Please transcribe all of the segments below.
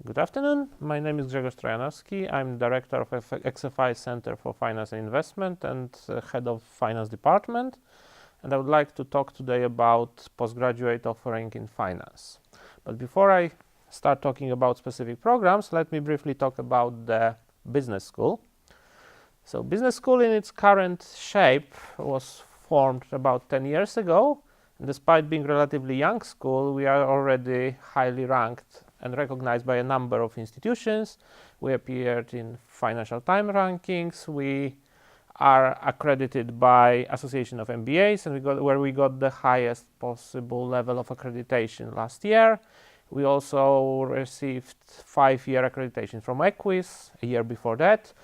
Good afternoon. My name is Grzegorz Trojanowski. I'm Director of Exeter Center for Finance and Investment and Head of Finance Department. And I would like to talk today about postgraduate offering in finance. But before I start talking about specific programs, let me briefly talk about the business school. So business school in its current shape was formed about 10 years ago. And despite being a relatively young school, we are already highly ranked and recognized by a number of institutions. We appeared in Financial Times rankings. We are accredited by Association of MBAs, and we got the highest possible level of accreditation last year. We also received 5-year accreditation from EQUIS a year before that,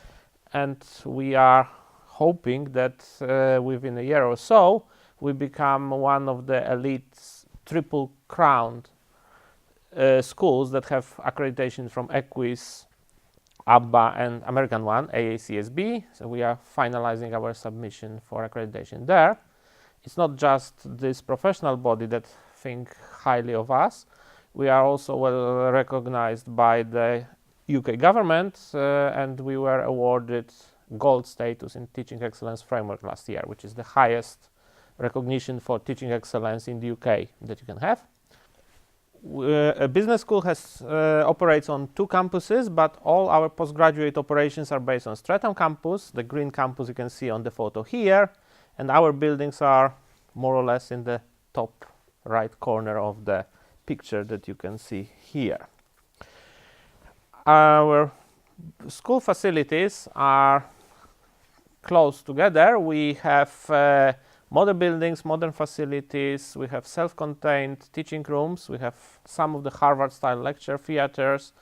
and we are hoping that within a year or so we become one of the elite triple crowned schools that have accreditation from EQUIS, ABBA, and American one, AACSB. So we are finalizing our submission for accreditation there. It's not just this professional body that think highly of us. We are also well recognized by the UK government, and we were awarded gold status in Teaching Excellence Framework last year, which is the highest recognition for teaching excellence in the UK that you can have. A business school operates on 2 campuses, but all our postgraduate operations are based on Streatham Campus, the green campus you can see on the photo here, and our buildings are more or less in the top right corner of the picture that you can see here. Our school facilities are close together. We have modern buildings, modern facilities, we have self-contained teaching rooms, we have some of the Harvard-style lecture theaters,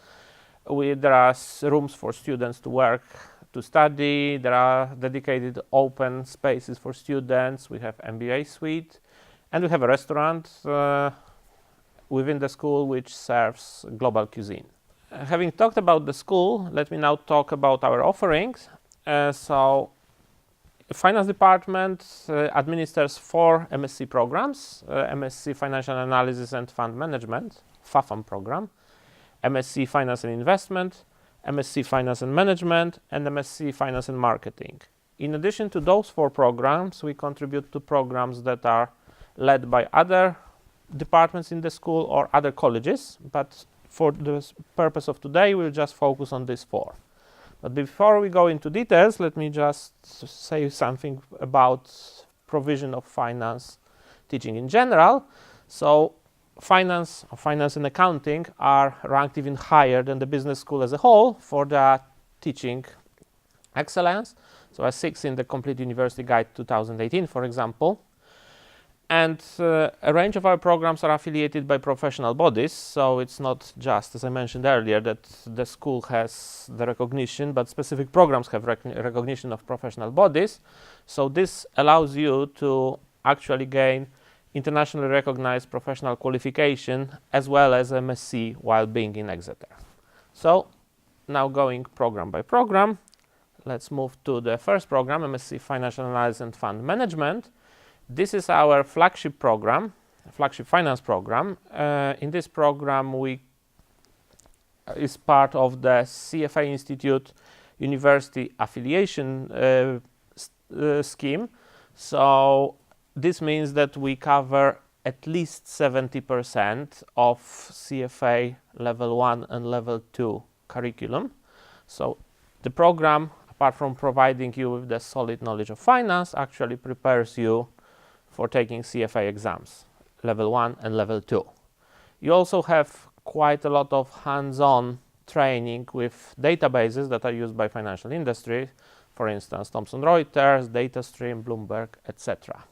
there are rooms for students to work, to study, there are dedicated open spaces for students, we have MBA suite, and we have a restaurant within the school which serves global cuisine. Having talked about the school, let me now talk about our offerings. Finance Department administers 4 MSc programs, MSc Financial Analysis and Fund Management, FAFAM program, MSc Finance and Investment, MSc Finance and Management, and MSc Finance and Marketing. In addition to those 4 programs, we contribute to programs that are led by other departments in the school or other colleges, but for the purpose of today, we'll just focus on these 4. But before we go into details, let me just say something about provision of finance teaching in general. So finance and accounting are ranked even higher than the business school as a whole for their teaching excellence. So a 6 in the Complete University Guide 2018, for example. And a range of our programs are affiliated by professional bodies, so it's not just, as I mentioned earlier, that the school has the recognition, but specific programs have recognition of professional bodies. So this allows you to actually gain internationally recognized professional qualification as well as MSc while being in Exeter. So now going program by program, let's move to the first program, MSc Financial Analysis and Fund Management. This is our flagship program, flagship finance program. In this program, we is part of the CFA Institute University affiliation scheme. So this means that we cover at least 70% of CFA level 1 and level 2 curriculum. So the program, apart from providing you with the solid knowledge of finance, actually prepares you for taking CFA exams, level 1 and level 2. You also have quite a lot of hands-on training with databases that are used by financial industry, for instance, Thomson Reuters, DataStream, Bloomberg, etc.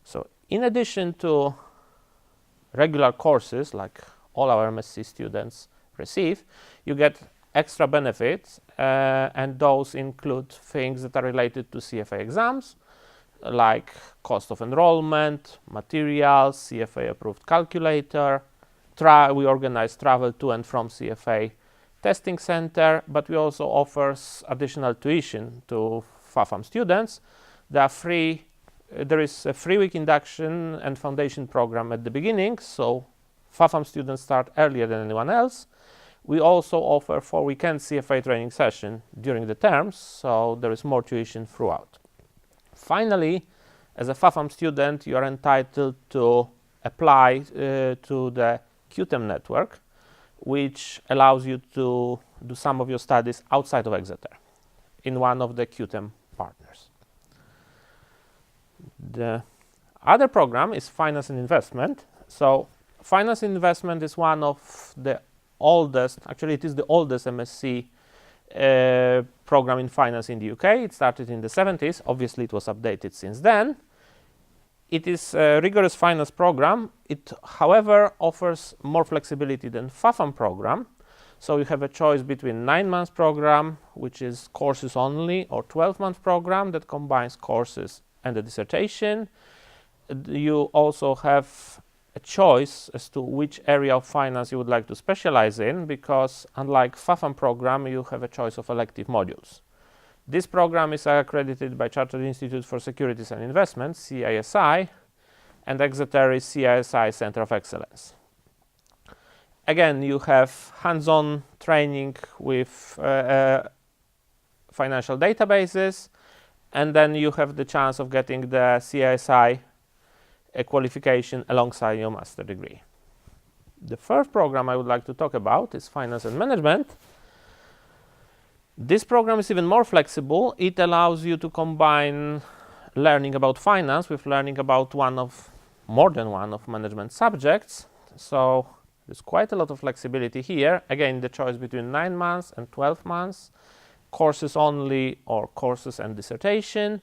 So in addition to regular courses like all our MSc students receive, you get extra benefits, and those include things that are related to CFA exams, like cost of enrollment, materials, CFA approved calculator. We organize travel to and from CFA testing center, but we also offer additional tuition to FAFAM students. There is a 3-week induction and foundation program at the beginning, so FAFAM students start earlier than anyone else. We also offer 4 weekend CFA training session during the terms, so there is more tuition throughout. Finally, as a FAFAM student, you are entitled to apply to the QTEM network, which allows you to do some of your studies outside of Exeter in one of the QTEM partners. The other program is Finance and Investment. So Finance and Investment is one of the oldest, actually it is the oldest MSc program in finance in the UK. It started in the 70s. Obviously, it was updated since then. It is a rigorous finance program. It, however, offers more flexibility than FAFAM program. So you have a choice between 9-month program, which is courses only, or 12-month program that combines courses and a dissertation. You also have a choice as to which area of finance you would like to specialize in, because unlike FAFAM program, you have a choice of elective modules. This program is accredited by Chartered Institute for Securities and Investments, CISI, and Exeter is CISI Center of Excellence. Again, you have hands-on training with financial databases, and then you have the chance of getting the CISI qualification alongside your master degree. The first program I would like to talk about is Finance and Management. This program is even more flexible. It allows you to combine learning about finance with learning about more than one of management subjects. So there's quite a lot of flexibility here. Again, the choice between 9 months and 12 months, courses only or courses and dissertation.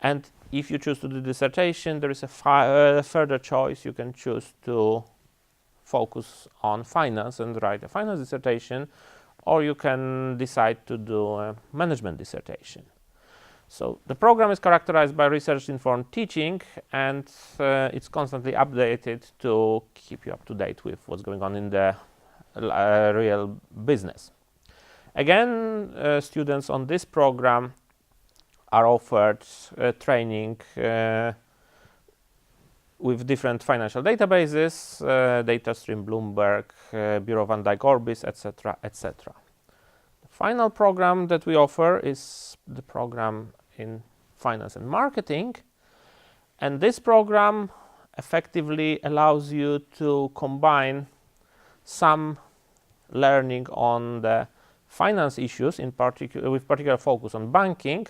And if you choose to do dissertation, there is a further choice. You can choose to focus on finance and write a finance dissertation, or you can decide to do a management dissertation. So the program is characterized by research-informed teaching, and it's constantly updated to keep you up to date with what's going on in the real business. Again, students on this program are offered training with different financial databases, DataStream, Bloomberg, Bureau van Dijk Orbis, etc., etc. The final program that we offer is the program in Finance and Marketing, and this program effectively allows you to combine some learning on the finance issues, in particular with particular focus on banking,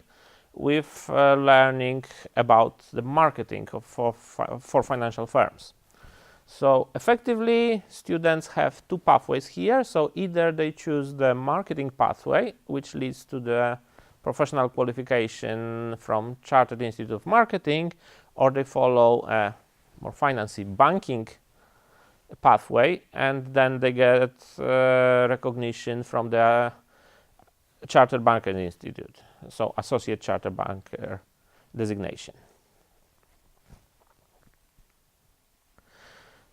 with learning about the marketing for financial firms. So effectively, students have 2 pathways here. So either they choose the marketing pathway, which leads to the professional qualification from Chartered Institute of Marketing, or they follow a more financy banking pathway, and then they get recognition from the Chartered Banking Institute, so Associate Chartered Banker designation.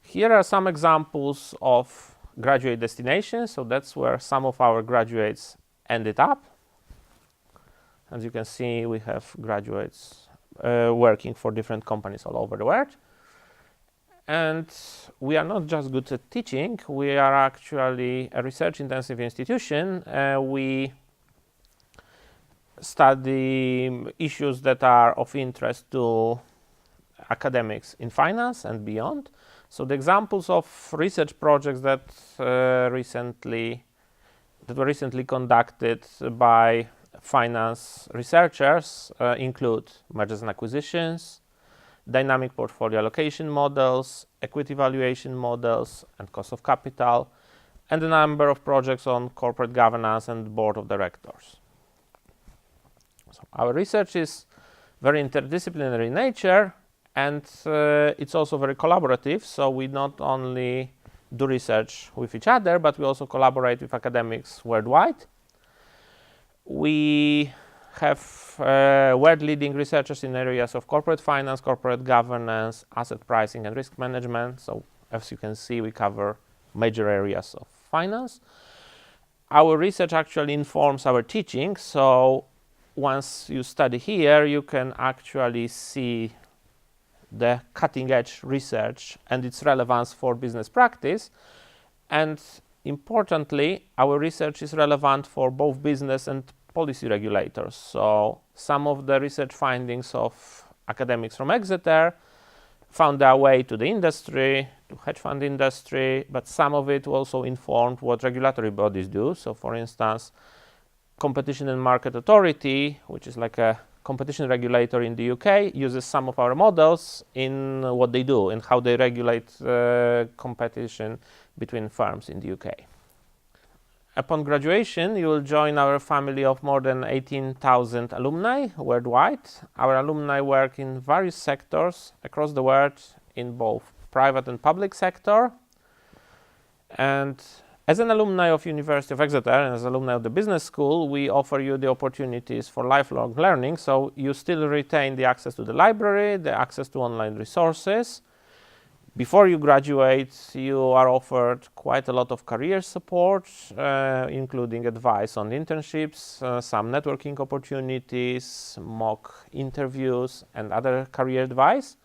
Here are some examples of graduate destinations. So that's where some of our graduates ended up. As you can see, we have graduates working for different companies all over the world. And we are not just good at teaching, we are actually a research-intensive institution. We study issues that are of interest to academics in finance and beyond. So the examples of research projects that were recently conducted by finance researchers include mergers and acquisitions, dynamic portfolio allocation models, equity valuation models, and cost of capital, and a number of projects on corporate governance and board of directors. So our research is very interdisciplinary in nature, and it's also very collaborative. So we not only do research with each other, but we also collaborate with academics worldwide. We have world-leading researchers in areas of corporate finance, corporate governance, asset pricing, and risk management. So as you can see, we cover major areas of finance. Our research actually informs our teaching. So once you study here, you can actually see the cutting-edge research and its relevance for business practice. And importantly, our research is relevant for both business and policy regulators. So some of the research findings of academics from Exeter found their way to the industry, to hedge fund industry, but some of it also informed what regulatory bodies do. So for instance, Competition and Market Authority, which is like a competition regulator in the UK, uses some of our models in what they do and how they regulate competition between firms in the UK. Upon graduation, you will join our family of more than 18,000 alumni worldwide. Our alumni work in various sectors across the world in both private and public sector. And as an alumni of University of Exeter and as alumni of the business school, we offer you the opportunities for lifelong learning. So you still retain the access to the library, the access to online resources. Before you graduate, you are offered quite a lot of career support, including advice on internships, some networking opportunities, mock interviews, and other career advice.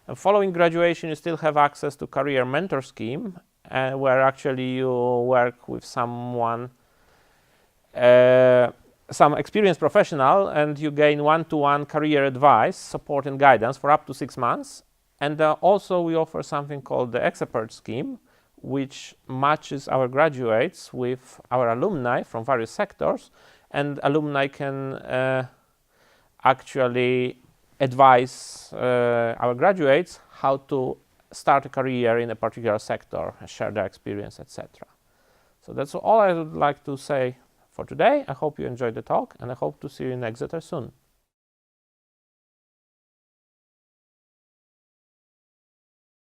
And following graduation, you still have access to career mentor scheme, where actually you work with someone, some experienced professional, and you gain one-to-one career advice, support, and guidance for up to 6 months. And also we offer something called the expert scheme, which matches our graduates with our alumni from various sectors, and alumni can actually advise our graduates how to start a career in a particular sector, share their experience, etc. So that's all I would like to say for today. I hope you enjoyed the talk, and I hope to see you in Exeter soon.